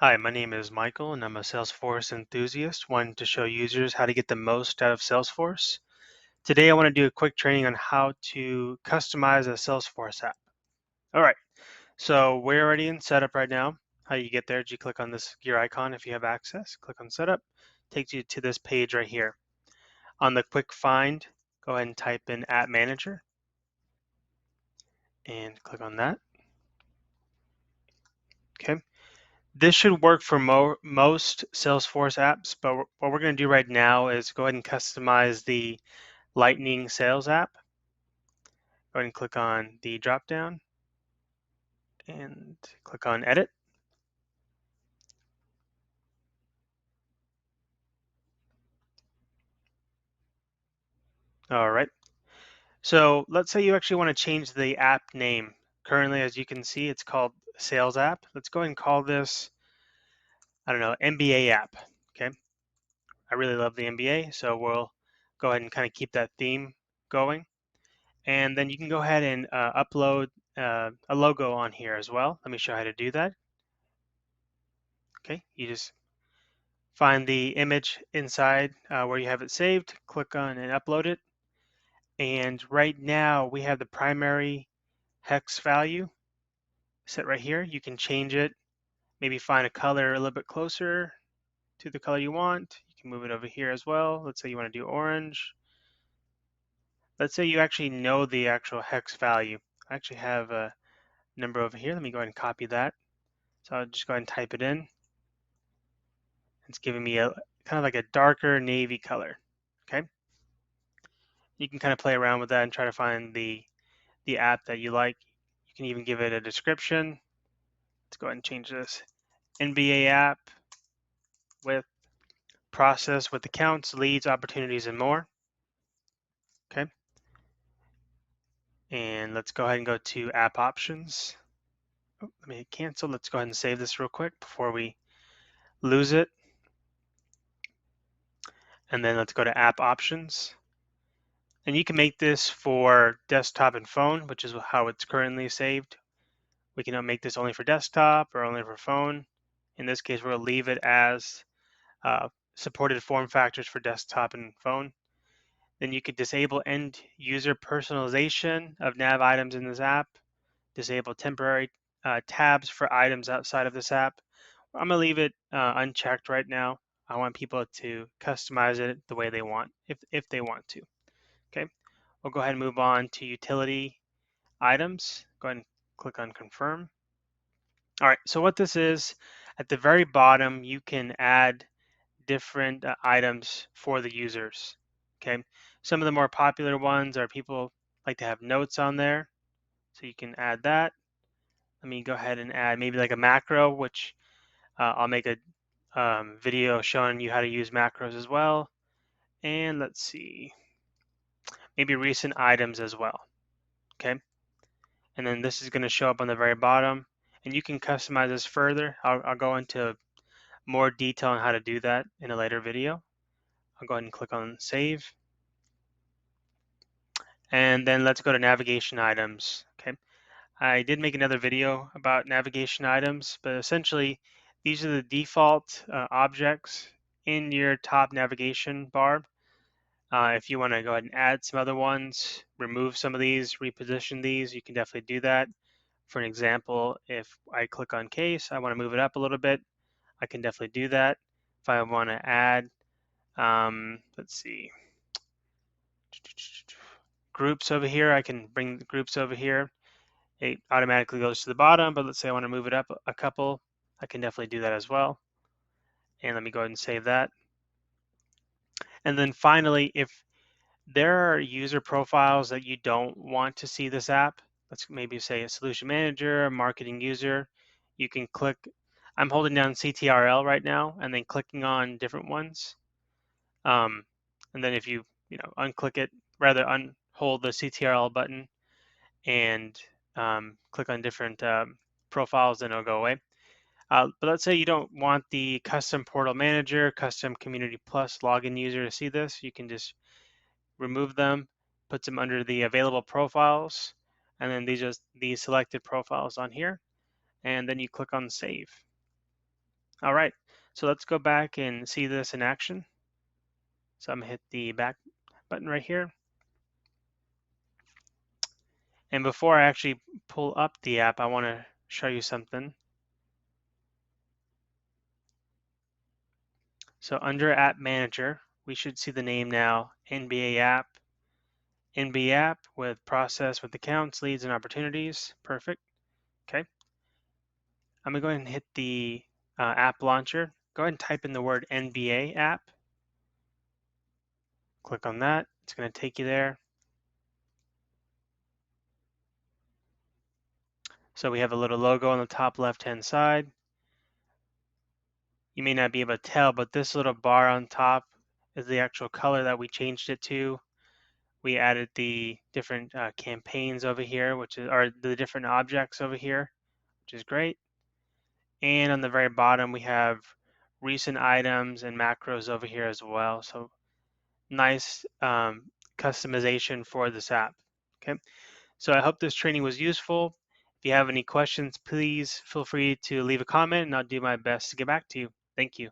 Hi, my name is Michael and I'm a Salesforce enthusiast wanting to show users how to get the most out of Salesforce. Today I want to do a quick training on how to customize a Salesforce app. All right, so we're already in setup right now. How you get there is you click on this gear icon if you have access, click on setup, takes you to this page right here. On the quick find, go ahead and type in app manager and click on that. Okay. This should work for most Salesforce apps, but what we're going to do right now is go ahead and customize the Lightning Sales app. Go ahead and click on the drop down and click on Edit. All right. So let's say you actually want to change the app name. Currently, as you can see, it's called Sales app. Let's go ahead and call this, I don't know, MBA app. Okay. I really love the MBA, so we'll go ahead and kind of keep that theme going. And then you can go ahead and upload a logo on here as well. Let me show you how to do that. Okay, you just find the image inside where you have it saved, click on and upload it. And right now we have the primary hex value set right here. You can change it, maybe find a color a little bit closer to the color you want. You can move it over here as well. Let's say you want to do orange. Let's say you actually know the actual hex value. I actually have a number over here. Let me go ahead and copy that. So I'll just go ahead and type it in. It's giving me a kind of like a darker navy color. Okay. You can kind of play around with that and try to find the app that you like. You can even give it a description. Let's go ahead and change this. NBA app with process with accounts, leads, opportunities, and more. Okay. And let's go ahead and go to app options. Oh, let me hit cancel. Let's go ahead and save this real quick before we lose it. And then let's go to app options. And you can make this for desktop and phone, which is how it's currently saved. We can make this only for desktop or only for phone. In this case, we'll leave it as supported form factors for desktop and phone. Then you could disable end user personalization of nav items in this app, disable temporary tabs for items outside of this app. I'm gonna leave it unchecked right now. I want people to customize it the way they want, if they want to. Okay, we'll go ahead and move on to utility items. Go ahead and click on confirm. All right, so what this is, at the very bottom, you can add different items for the users. Okay, some of the more popular ones are people like to have notes on there, so you can add that. Let me go ahead and add maybe like a macro, which I'll make a video showing you how to use macros as well. And let's see, maybe recent items as well. Okay, and then this is going to show up on the very bottom, and you can customize this further. I'll go into more detail on how to do that in a later video. I'll go ahead and click on save. And then let's go to navigation items. Okay, I did make another video about navigation items, but essentially these are the default objects in your top navigation bar. If you want to go ahead and add some other ones, remove some of these, reposition these, you can definitely do that. For an example, if I click on case, I want to move it up a little bit, I can definitely do that. If I want to add, let's see, groups over here, I can bring the groups over here. It automatically goes to the bottom, but let's say I want to move it up a couple, I can definitely do that as well. And let me go ahead and save that. And then finally, if there are user profiles that you don't want to see this app, let's maybe say a solution manager, a marketing user, you can click, I'm holding down CTRL right now and then clicking on different ones. And then if you unclick it, rather unhold the CTRL button and click on different profiles, then it'll go away. But let's say you don't want the custom portal manager, custom community plus login user to see this. You can just remove them, put them under the available profiles, and then these are the selected profiles on here. And then you click on save. All right, so let's go back and see this in action. So I'm gonna hit the back button right here. And before I actually pull up the app, I wanna show you something. So under App Manager, we should see the name now, NBA App. NBA App with process with accounts, leads, and opportunities. Perfect. Okay. I'm gonna go ahead and hit the app launcher. Go ahead and type in the word NBA app. Click on that. It's gonna take you there. So we have a little logo on the top left-hand side. You may not be able to tell, but this little bar on top is the actual color that we changed it to. We added the different campaigns over here, are the different objects over here, which is great. And on the very bottom, we have recent items and macros over here as well. So nice customization for this app. Okay, so I hope this training was useful. If you have any questions, please feel free to leave a comment and I'll do my best to get back to you. Thank you.